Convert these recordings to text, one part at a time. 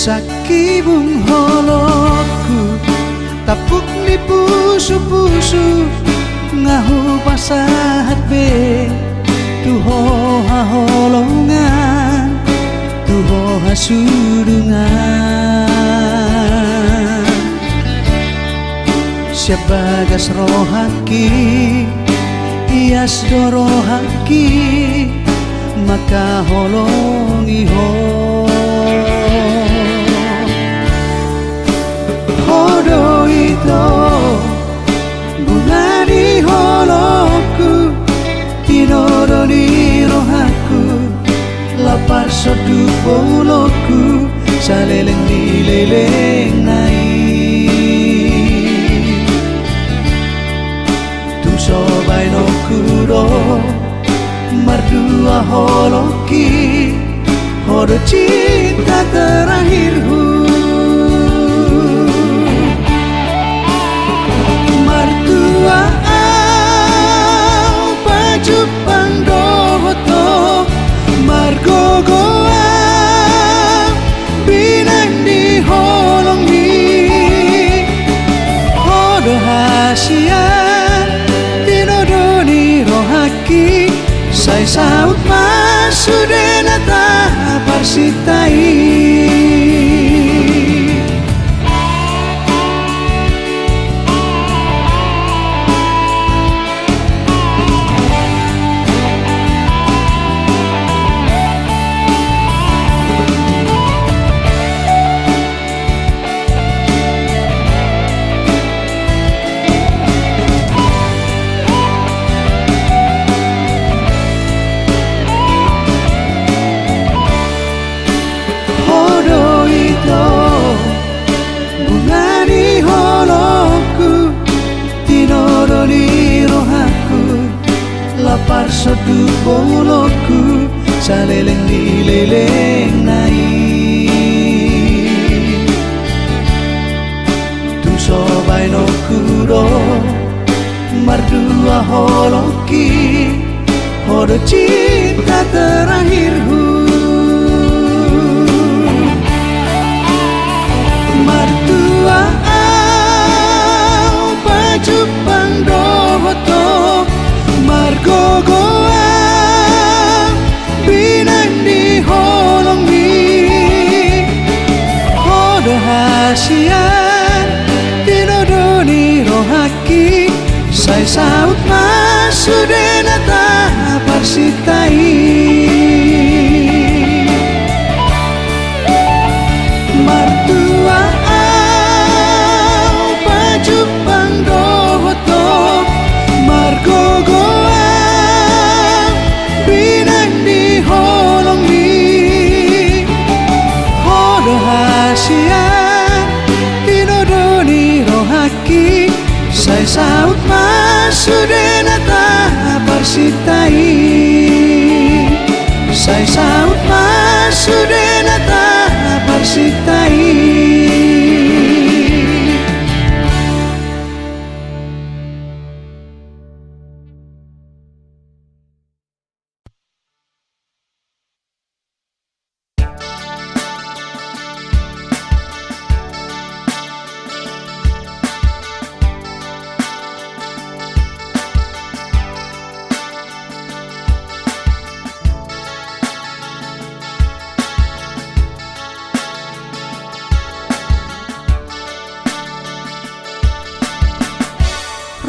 sakibung holokku tapuk ni pusu-pusu ngahu pasahat be tuho haholongan tuho hasudungan siabagas rohaki ias dorohaki maka holongi hodo itu bunga di holokku tinodo di rohaku lapar sodu bolokku saleleng di leleng naik tu sobai no kudo mardua holoki hodo cinta terakhirku mardua au pajupang dohoto margogoa binang di holongi hodo hasian tinodoni rohaki sai saut masudena ta parsitai lapar sodu bolokku saleleng di leleng naik tu sobai no kudo mardua holoki hodo cinta terakhirku mardua au pajupang dohoto margogoa binang di holongi hodo hasian tinodoni rohaki sai saut masudena ta parsitai martua au pajupang dohoto margogo sai saut masudena ta parsitai sai saut masudena ta parsitai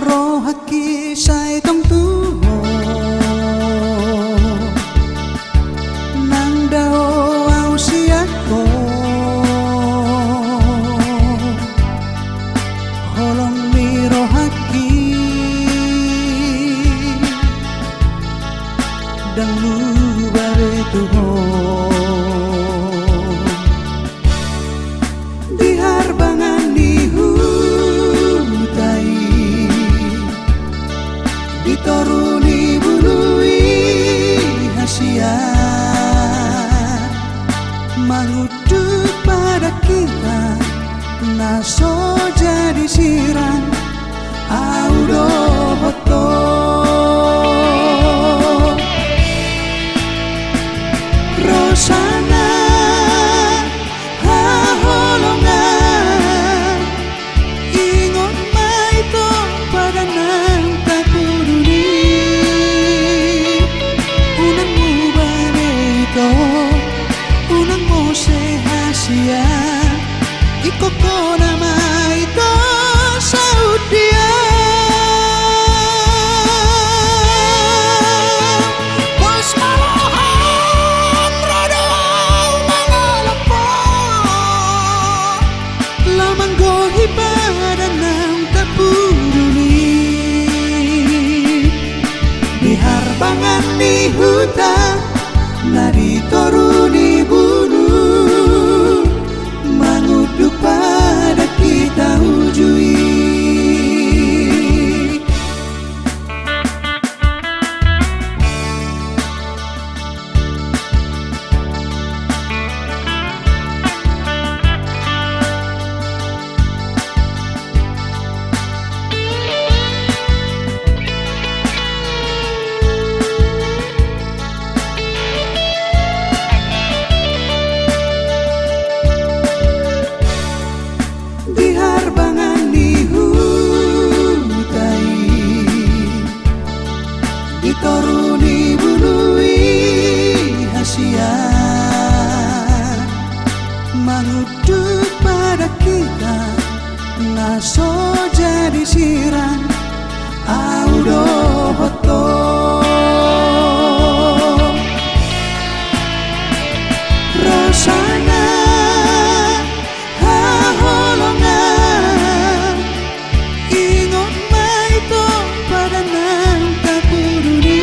rohaki sai tong tuho nang dao au siako holong mi rohaki dang lu bare tuho di harbangan di hutai ditoruni bului hasian mengudu pada kita naso jadi sirang audo hoto rosa ni hutan narito runi bunuh menguduk pada kita ujui. Ditoruni bunui hasian menguduk pada kita ngaso jadi siran audo hoto rosana haholongan ingot maito pada nang tapuruni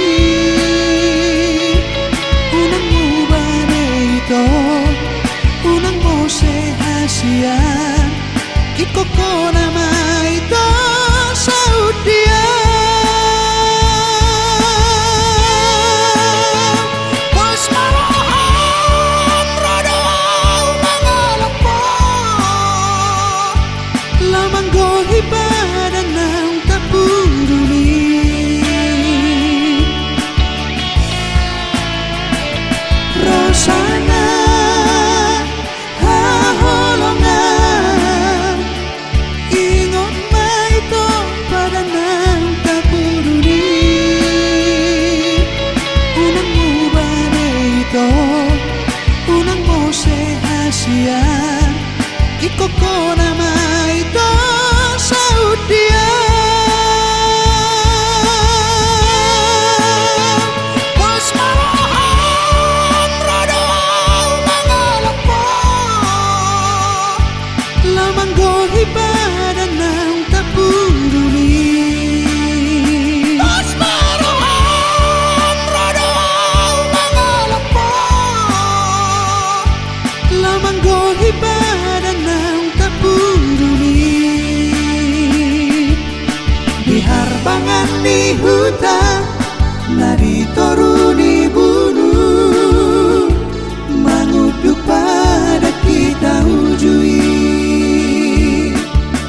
unang mubane ito unang mo sehasian ikoko nama ito saudia. Ibadah nang tapuruni rosana haholongan ingot maito pada nang tapuruni unang mubane ito unang mo sehasian ikoko nama ito saudia. Was marahan rada mangalapo lamang go ibadah nang tapuruni. Was marahan rada mangalapo lamang go ibadah nang tapuruni. Diharbangan ni hutan narito runi bunuh menguduk pada kita ujui.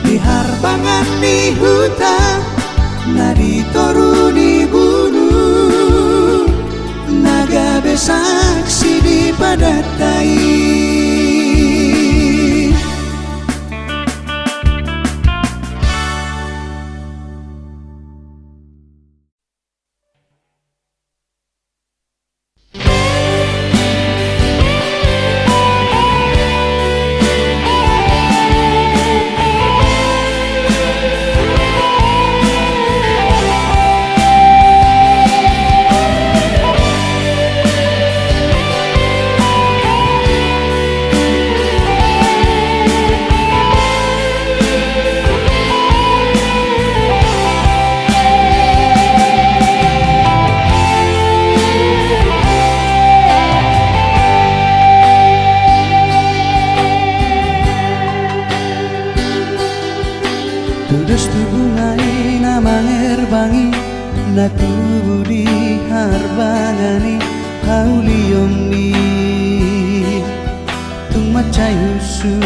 Diharbangan ni hutan narito runi bunuh naga besaksi di padatai. Tudus tubungai namang erbangi na tubudi harbangani hauliyomni tung macai husus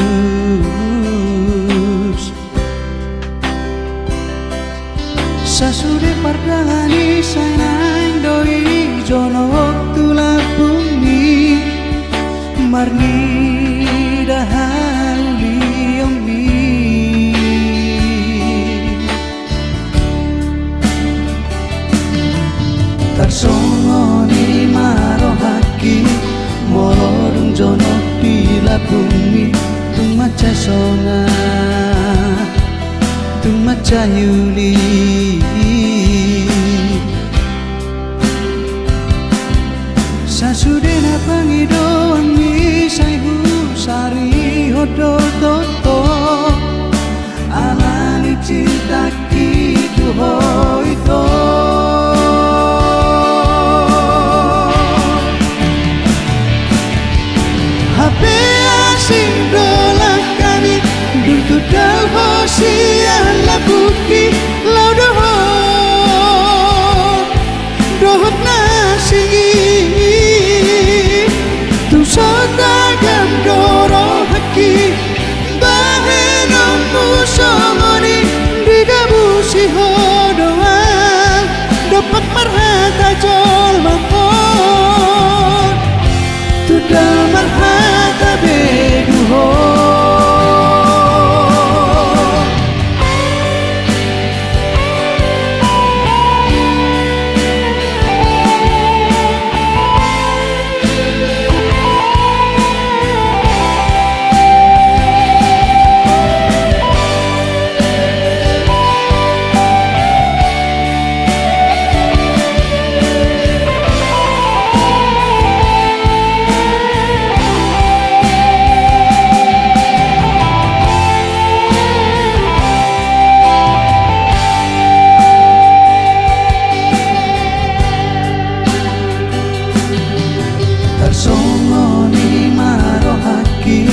sasude pardangani sainain doi jono waktu lapuni marni dahauliyomni tarsongoni marohaki molorung jono pila bumi tung macai songa tung macai yuli sasudena pangidoan mi saihu sari hodol toto alani cinta kitu hoito asing tu sotagam doro haki bahenomu somoni digabusi hodoa dapat marhata jol makon tu damar hata beduho. Songoni marohaki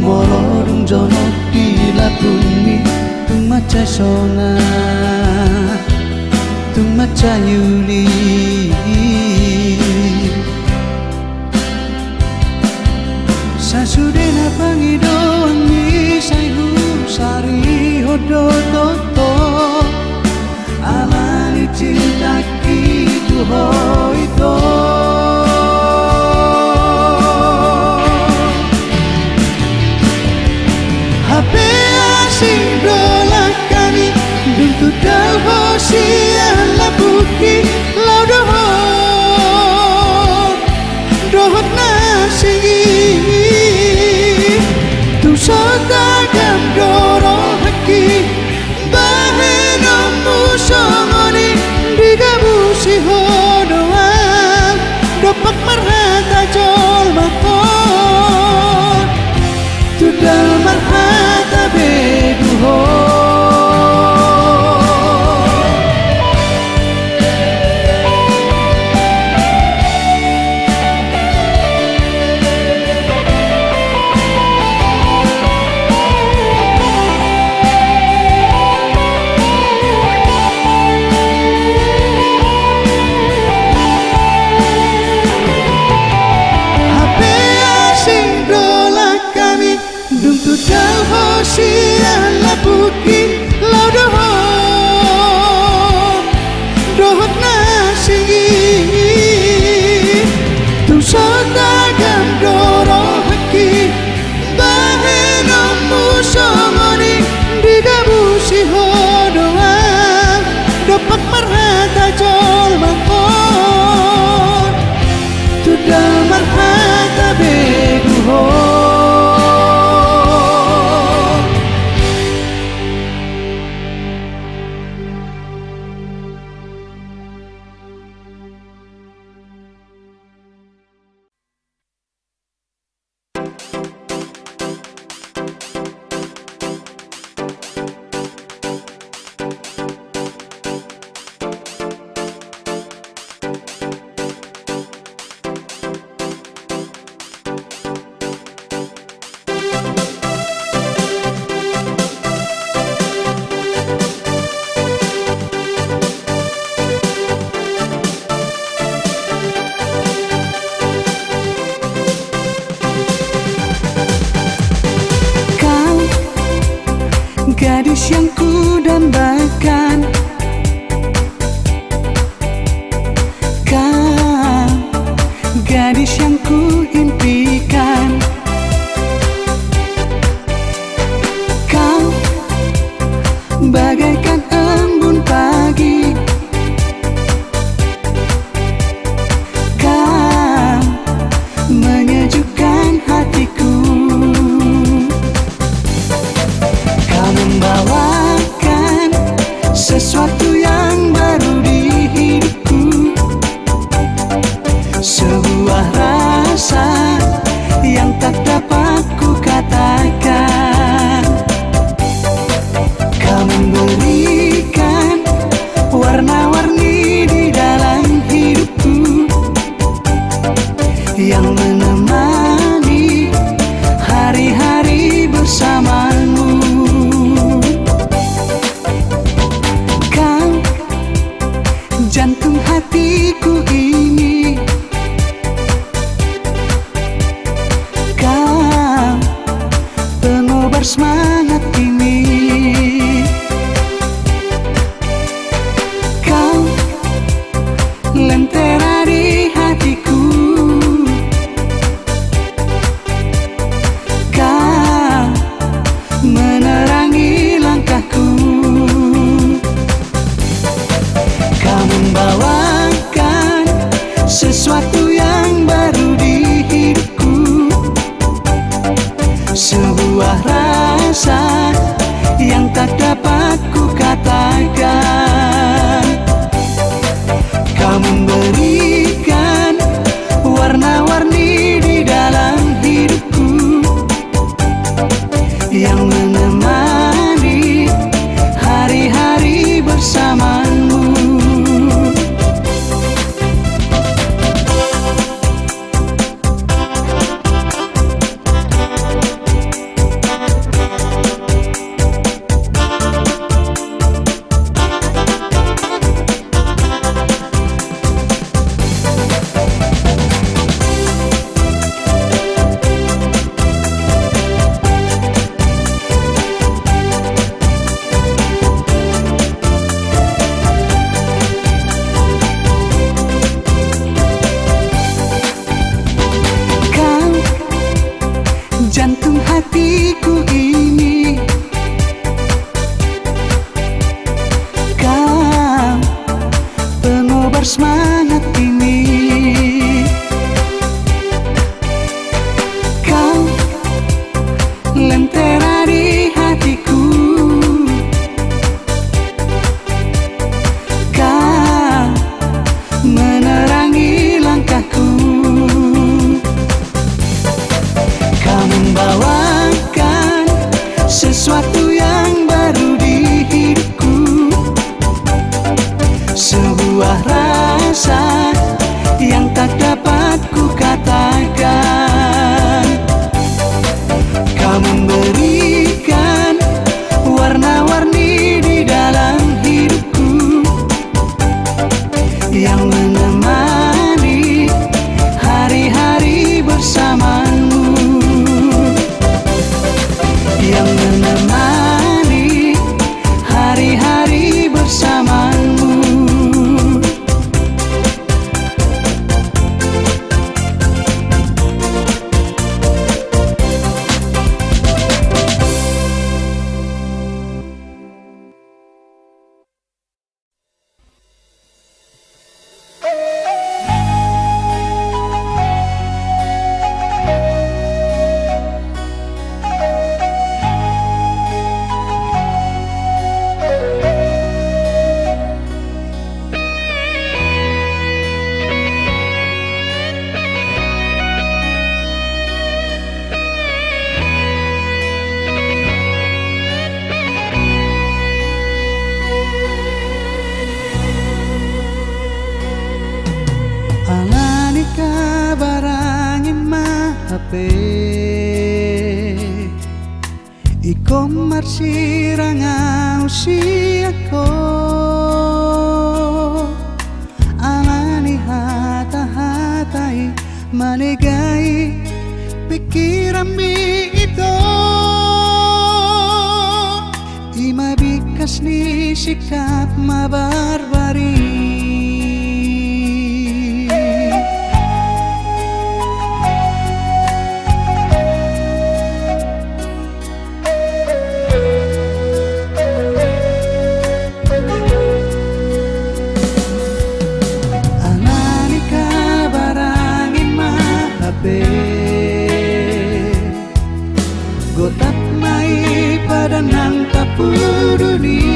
molorung jonok bila bumi tung maca sona tung maca yuli sasudena pangidoan mi saihu sari hodo toto alani cintaki tu hoito. Hape asing dolak kami Duntu dal hosian labuki lau dohot nasingi tu sotagam doro haki bahenomu somoni digabusi hodoa dapat marhata jol makon tu damar hata beduho. Duntu dal hosian labuki lau dohot nasingi tu sotagam doro haki bahenomu somoni digabusi hodoa dapat marhata jol makon tu damar hata beduho. Gadis yang ku dambakan, kau gadis yang ku impikan. Kau bagaikan embun pagi, kau menyejukkan hatiku. Membawakan sesuatu yang baru di hidupku, sebuah rasa yang tak dapat ku katakan. Kau memberikan warna-warni di dalam hidupku yang menemani hari-hari bersamamu. Jantung hatiku ini HP e-commerce rangau siako alani hata-hatai manegai pikiran mi ito imabikas ni sikap mabarbari. Gotap mai pada nang tapuduni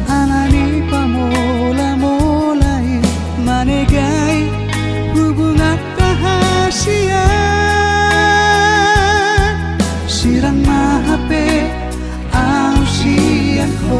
alani pamula-mulai manegai hubungan rahasia sirang mahape ang siang ko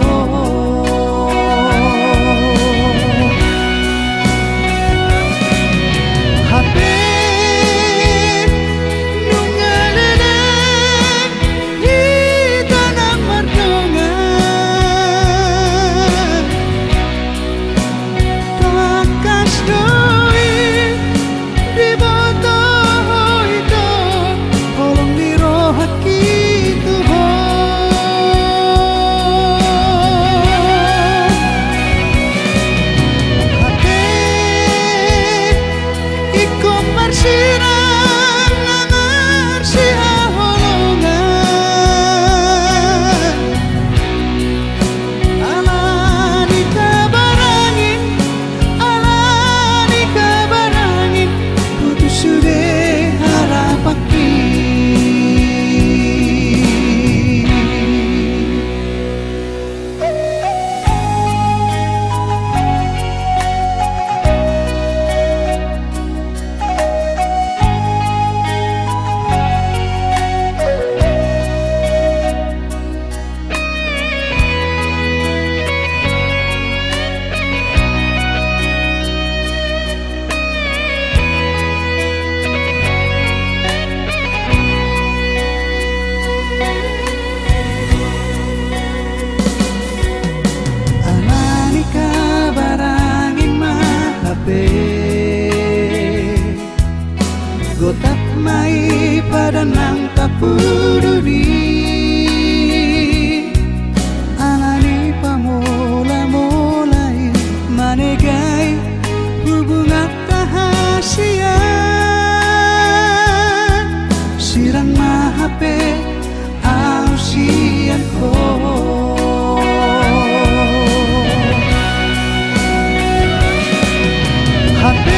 Gotap mai pada nang tapuduni alani pamula-mulai manegai hubungan rahasia sirang mahape ang sian ko HP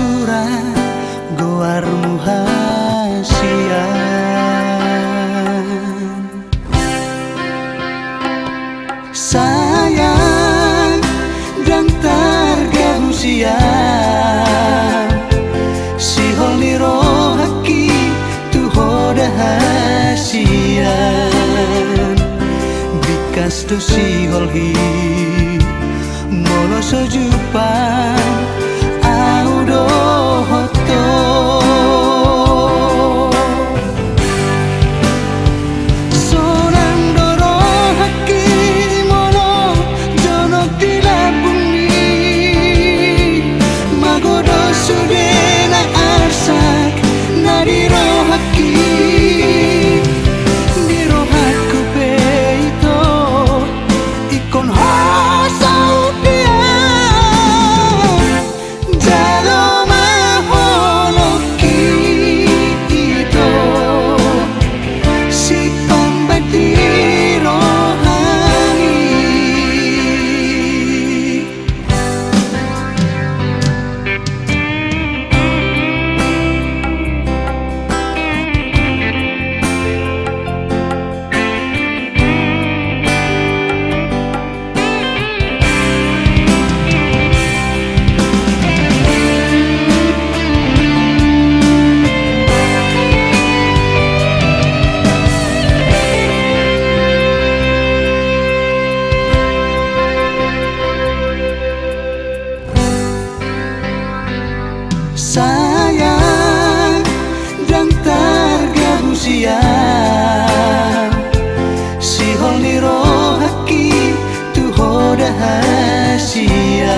surah goarmu hasian. Sayang dan targabu siang sihol ni rohaki tuhoda hasian. Bikas tu sihol hi molo sojupan audo hoto. Sonang doro haki molo jono tila bumi magodo sudena arsak nadiro haki diro hakku peito ikon hasau sayang dan targabu siang sihol ni rohaki tuhoda hasian.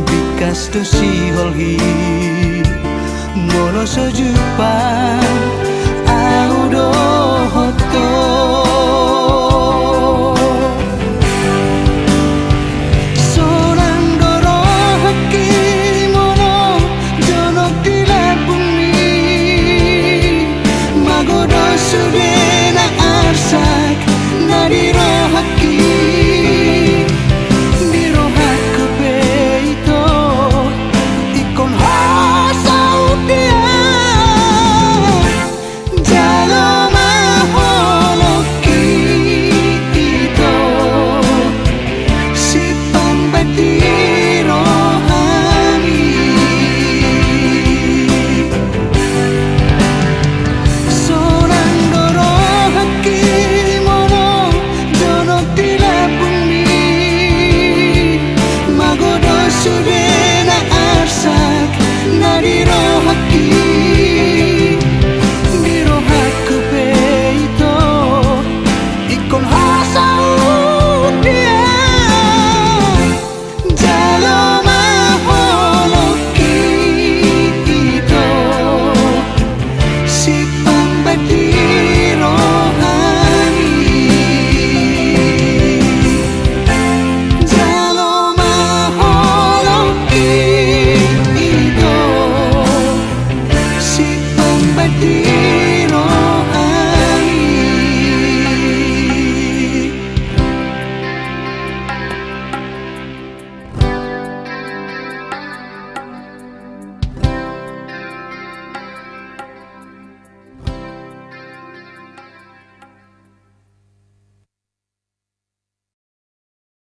Bikas tu sihol hi molo sojupan